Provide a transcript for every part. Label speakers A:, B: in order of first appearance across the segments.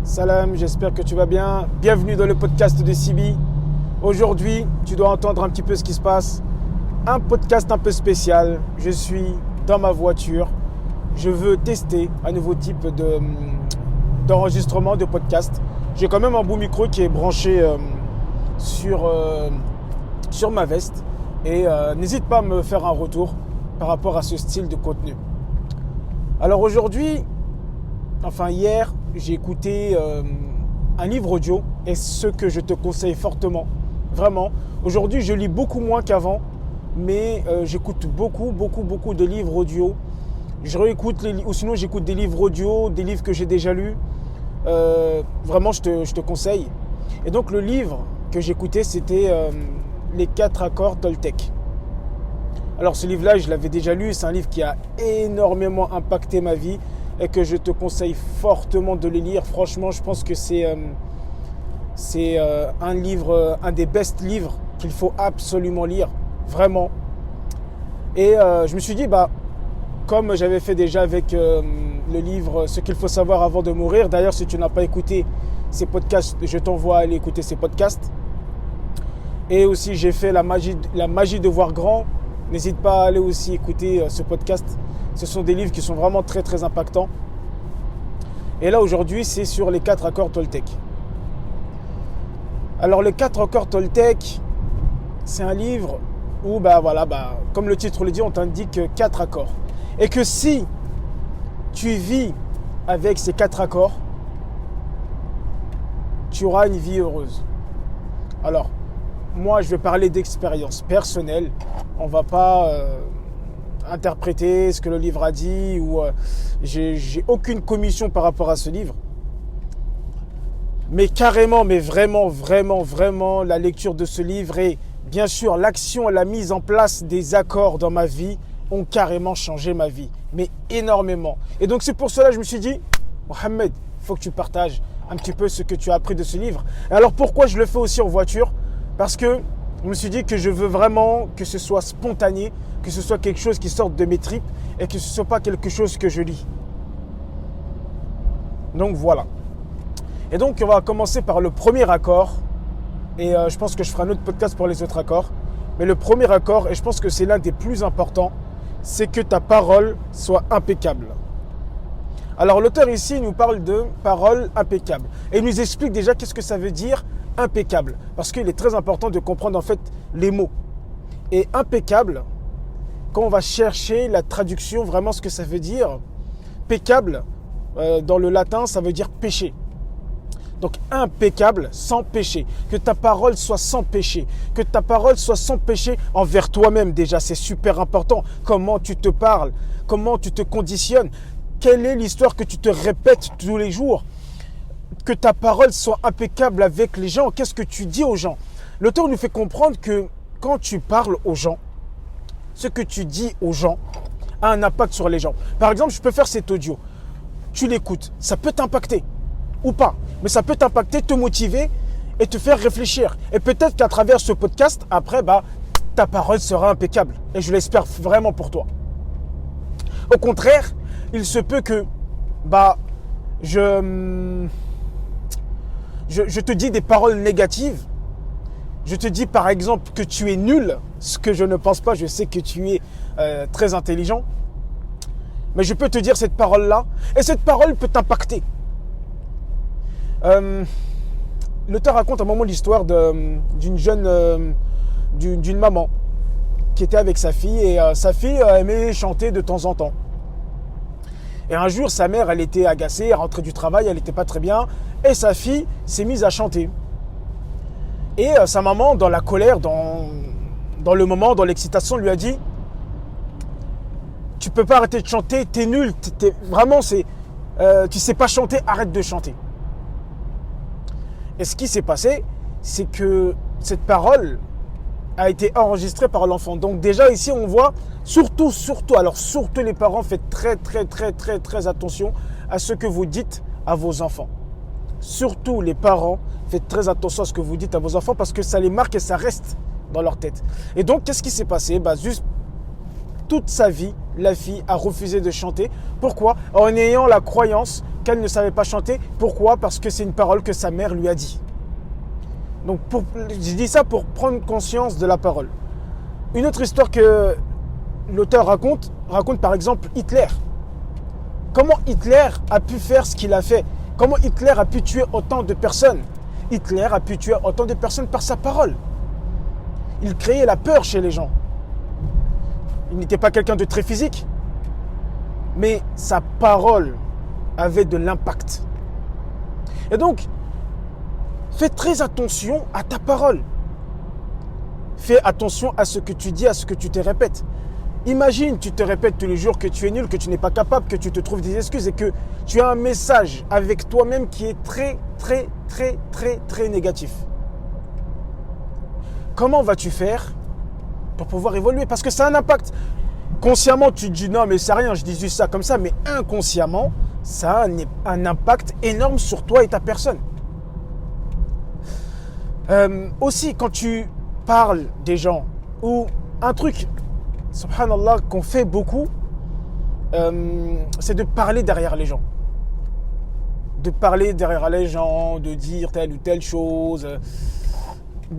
A: Salam, j'espère que tu vas bien. Bienvenue dans le podcast de Sibi. Aujourd'hui, tu dois entendre un petit peu ce qui se passe. Un podcast un peu spécial. Je suis dans ma voiture. Je veux tester un nouveau type d'enregistrement de podcast. J'ai quand même un bon micro qui est branché sur ma veste. Et n'hésite pas à me faire un retour par rapport à ce style de contenu. Alors aujourd'hui, hier, j'ai écouté un livre audio et ce que je te conseille fortement, vraiment. Aujourd'hui, je lis beaucoup moins qu'avant, mais j'écoute beaucoup de livres audio. Je réécoute ou sinon j'écoute des livres audio, des livres que j'ai déjà lus. Vraiment, je te conseille. Et donc, le livre que j'écoutais, c'était Les 4 accords Toltec. Alors, ce livre-là, je l'avais déjà lu. C'est un livre qui a énormément impacté ma vie et que je te conseille fortement de le lire. Franchement, je pense que c'est un livre, un des best livres qu'il faut absolument lire, vraiment. Et je me suis dit, comme j'avais fait déjà avec le livre Ce qu'il faut savoir avant de mourir. D'ailleurs, si tu n'as pas écouté ces podcasts, je t'envoie à aller écouter ces podcasts. Et aussi, j'ai fait la magie de voir grand. N'hésite pas à aller aussi écouter ce podcast. Ce sont des livres qui sont vraiment très impactants. Et là, aujourd'hui, c'est sur les 4 accords Toltec. Alors, les 4 accords Toltec, c'est un livre où, comme le titre le dit, on t'indique 4 accords. Et que si tu vis avec ces 4 accords, tu auras une vie heureuse. Alors, moi, je vais parler d'expérience personnelle. On ne va pas interpréter ce que le livre a dit ou j'ai aucune commission par rapport à ce livre. Mais carrément, mais vraiment, la lecture de ce livre et bien sûr l'action et la mise en place des accords dans ma vie ont carrément changé ma vie, mais énormément. Et donc c'est pour cela que je me suis dit, Mohamed, il faut que tu partages un petit peu ce que tu as appris de ce livre. Et alors pourquoi je le fais aussi en voiture ? Parce que je me suis dit que je veux vraiment que ce soit spontané, que ce soit quelque chose qui sorte de mes tripes et que ce ne soit pas quelque chose que je lis. Donc voilà. Et donc on va commencer par le premier accord. Et je pense que je ferai un autre podcast pour les autres accords. Mais le premier accord, et je pense que c'est l'un des plus importants, c'est que ta parole soit impeccable. Alors l'auteur ici nous parle de parole impeccable. Et il nous explique déjà qu'est-ce que ça veut dire impeccable. Parce qu'il est très important de comprendre en fait les mots. Et impeccable, quand on va chercher la traduction, vraiment ce que ça veut dire, peccable, dans le latin, ça veut dire péché. Donc impeccable, sans péché. Que ta parole soit sans péché. Que ta parole soit sans péché envers toi-même déjà. C'est super important. Comment tu te parles, comment tu te conditionnes. Quelle est l'histoire que tu te répètes tous les jours? Que ta parole soit impeccable avec les gens. Qu'est-ce que tu dis aux gens? L'auteur nous fait comprendre que quand tu parles aux gens, ce que tu dis aux gens a un impact sur les gens. Par exemple, je peux faire cet audio. Tu l'écoutes. Ça peut t'impacter ou pas. Mais ça peut t'impacter, te motiver et te faire réfléchir. Et peut-être qu'à travers ce podcast, après, ta parole sera impeccable. Et je l'espère vraiment pour toi. Au contraire, il se peut que je te dis des paroles négatives. Je te dis par exemple que tu es nul, ce que je ne pense pas, je sais que tu es très intelligent. Mais je peux te dire cette parole-là, et cette parole peut t'impacter. L'auteur raconte un moment l'histoire d'une maman qui était avec sa fille, et sa fille aimait chanter de temps en temps. Et un jour, sa mère, elle était agacée, elle rentrait du travail, elle n'était pas très bien. Et sa fille s'est mise à chanter. Et sa maman, dans la colère, dans le moment, dans l'excitation, lui a dit « Tu peux pas arrêter de chanter, t'es nul, vraiment, tu sais pas chanter, arrête de chanter. » Et ce qui s'est passé, c'est que cette parole a été enregistrée par l'enfant. Donc déjà ici, on voit, surtout les parents, faites très attention à ce que vous dites à vos enfants. Surtout les parents, faites très attention à ce que vous dites à vos enfants parce que ça les marque et ça reste dans leur tête. Et donc, qu'est-ce qui s'est passé ? Juste toute sa vie, la fille a refusé de chanter. Pourquoi? En ayant la croyance qu'elle ne savait pas chanter. Pourquoi? Parce que c'est une parole que sa mère lui a dit. Donc je dis ça pour prendre conscience de la parole. Une autre histoire que l'auteur raconte par exemple Hitler. Comment Hitler a pu faire ce qu'il a fait? Comment Hitler a pu tuer autant de personnes? Hitler a pu tuer autant de personnes par sa parole. Il créait la peur chez les gens. Il n'était pas quelqu'un de très physique, mais sa parole avait de l'impact. Et donc, fais très attention à ta parole. Fais attention à ce que tu dis, à ce que tu te répètes. Imagine, tu te répètes tous les jours que tu es nul, que tu n'es pas capable, que tu te trouves des excuses et que tu as un message avec toi-même qui est très, très, très, très, très négatif. Comment vas-tu faire pour pouvoir évoluer? Parce que ça a un impact. Consciemment, tu te dis non, mais c'est rien, je dis juste ça comme ça, mais inconsciemment, ça a un impact énorme sur toi et ta personne. Aussi, quand tu parles des gens, ou un truc, subhanallah, qu'on fait beaucoup, c'est de parler derrière les gens. De parler derrière les gens, de dire telle ou telle chose.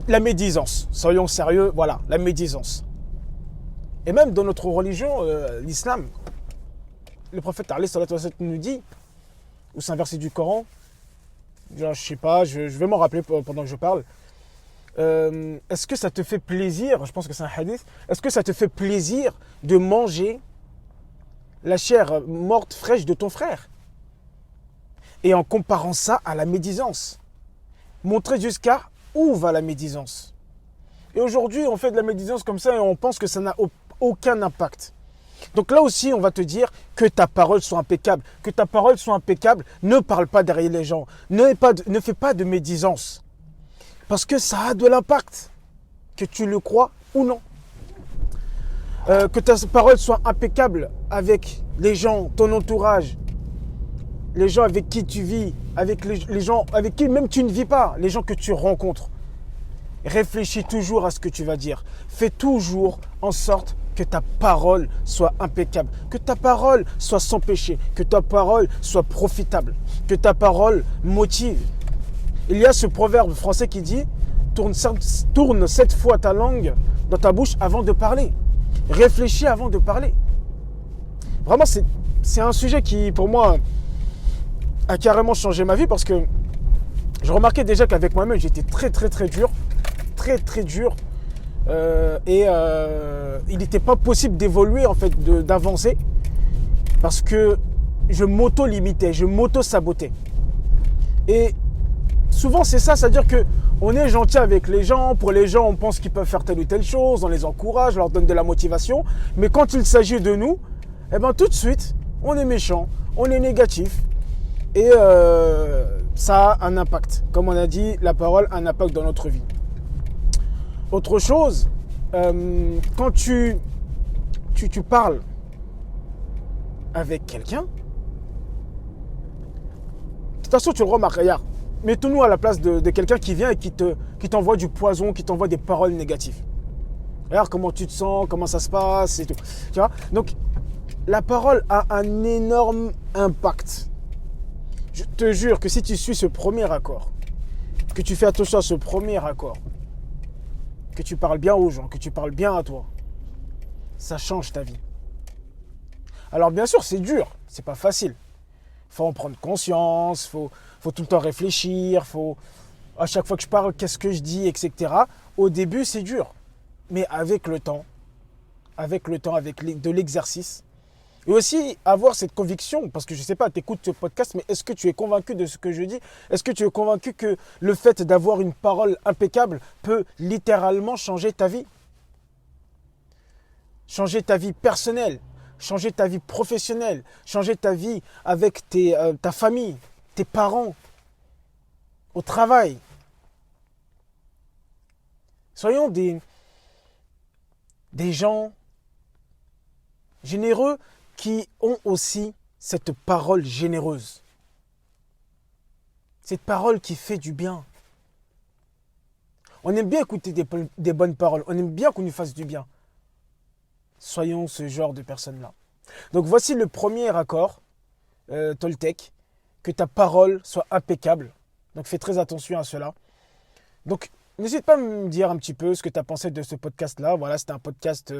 A: La médisance, soyons sérieux, voilà, la médisance. Et même dans notre religion, l'islam, le prophète nous dit, ou c'est un verset du Coran, je sais pas, je vais m'en rappeler pendant que je parle. Est-ce que ça te fait plaisir, je pense que c'est un hadith, est-ce que ça te fait plaisir de manger la chair morte fraîche de ton frère? Et en comparant ça à la médisance, montrer jusqu'à où va la médisance. Et aujourd'hui, on fait de la médisance comme ça et on pense que ça n'a aucun impact. Donc là aussi, on va te dire que ta parole soit impeccable. Que ta parole soit impeccable, ne parle pas derrière les gens. Ne fais pas de médisance. Parce que ça a de l'impact. Que tu le crois ou non. Que ta parole soit impeccable avec les gens, ton entourage. Les gens avec qui tu vis, avec les gens avec qui même tu ne vis pas, les gens que tu rencontres. Réfléchis toujours à ce que tu vas dire. Fais toujours en sorte que ta parole soit impeccable, que ta parole soit sans péché, que ta parole soit profitable, que ta parole motive. Il y a ce proverbe français qui dit tourne 7 fois ta langue dans ta bouche avant de parler. Réfléchis avant de parler. Vraiment, c'est un sujet qui, pour moi, a carrément changé ma vie parce que je remarquais déjà qu'avec moi-même, j'étais très, très, très dur. Très, très dur. Il n'était pas possible d'évoluer, en fait, d'avancer parce que je m'auto-limitais, je m'auto-sabotais. Et souvent, c'est ça, c'est-à-dire qu'on est gentil avec les gens. Pour les gens, on pense qu'ils peuvent faire telle ou telle chose, on les encourage, on leur donne de la motivation. Mais quand il s'agit de nous, eh ben, tout de suite, on est méchant, on est négatif. Et ça a un impact. Comme on a dit, la parole a un impact dans notre vie. Autre chose, quand tu parles avec quelqu'un, de toute façon tu le remarques, regarde, mettons-nous à la place de quelqu'un qui vient et qui t'envoie du poison, qui t'envoie des paroles négatives. Regarde comment tu te sens, comment ça se passe et tout. Tu vois? Donc, la parole a un énorme impact. Je te jure que si tu suis ce premier accord, que tu fais attention à ce premier accord, que tu parles bien aux gens, que tu parles bien à toi, ça change ta vie. Alors bien sûr, c'est dur, c'est pas facile. Faut en prendre conscience, faut tout le temps réfléchir, faut à chaque fois que je parle, qu'est-ce que je dis, etc. Au début, c'est dur, mais avec le temps, avec de l'exercice, et aussi avoir cette conviction, parce que je ne sais pas, tu écoutes ce podcast, mais est-ce que tu es convaincu de ce que je dis? Est-ce que tu es convaincu que le fait d'avoir une parole impeccable peut littéralement changer ta vie? Changer ta vie personnelle, changer ta vie professionnelle, changer ta vie avec ta famille, tes parents, au travail. Soyons des gens généreux qui ont aussi cette parole généreuse. Cette parole qui fait du bien. On aime bien écouter des bonnes paroles. On aime bien qu'on nous fasse du bien. Soyons ce genre de personnes-là. Donc voici le premier accord, Toltec, que ta parole soit impeccable. Donc fais très attention à cela. Donc n'hésite pas à me dire un petit peu ce que tu as pensé de ce podcast-là. Voilà, c'était un podcast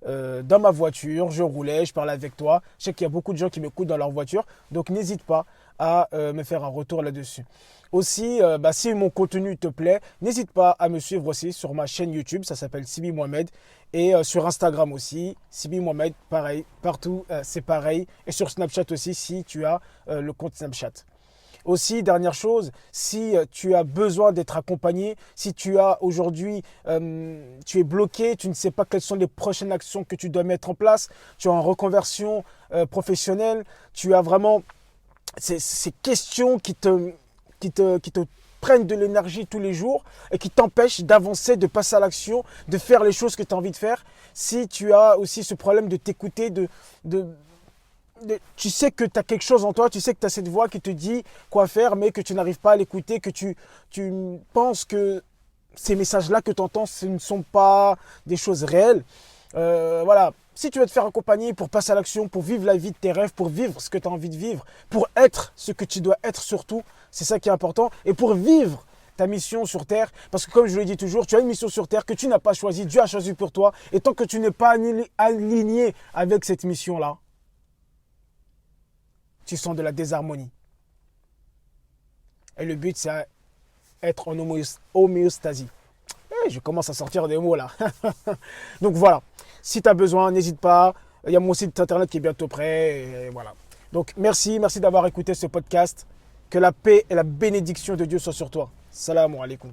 A: dans ma voiture, je roulais, je parlais avec toi. Je sais qu'il y a beaucoup de gens qui m'écoutent dans leur voiture, donc n'hésite pas à me faire un retour là-dessus. Aussi, si mon contenu te plaît, n'hésite pas à me suivre aussi sur ma chaîne YouTube, ça s'appelle Sibi Mohamed, et sur Instagram aussi, Sibi Mohamed, pareil, partout c'est pareil, et sur Snapchat aussi si tu as le compte Snapchat. Aussi, dernière chose, si tu as besoin d'être accompagné, si tu as aujourd'hui, tu es bloqué, tu ne sais pas quelles sont les prochaines actions que tu dois mettre en place, tu es en reconversion professionnelle, tu as vraiment ces questions qui te prennent de l'énergie tous les jours et qui t'empêchent d'avancer, de passer à l'action, de faire les choses que tu as envie de faire. Si tu as aussi ce problème de t'écouter, tu sais que tu as quelque chose en toi, tu sais que tu as cette voix qui te dit quoi faire, mais que tu n'arrives pas à l'écouter, que tu penses que ces messages-là que tu entends, ce ne sont pas des choses réelles. Voilà, si tu veux te faire accompagner pour passer à l'action, pour vivre la vie de tes rêves, pour vivre ce que tu as envie de vivre, pour être ce que tu dois être surtout, c'est ça qui est important, et pour vivre ta mission sur Terre, parce que comme je le dis toujours, tu as une mission sur Terre que tu n'as pas choisie, Dieu a choisi pour toi, et tant que tu n'es pas aligné avec cette mission-là, tu sens de la désharmonie. Et le but, c'est être en homéostasie. Et je commence à sortir des mots là. Donc voilà, si tu as besoin, n'hésite pas. Il y a mon site internet qui est bientôt prêt. Et voilà. Donc merci d'avoir écouté ce podcast. Que la paix et la bénédiction de Dieu soient sur toi. Salam alaikum.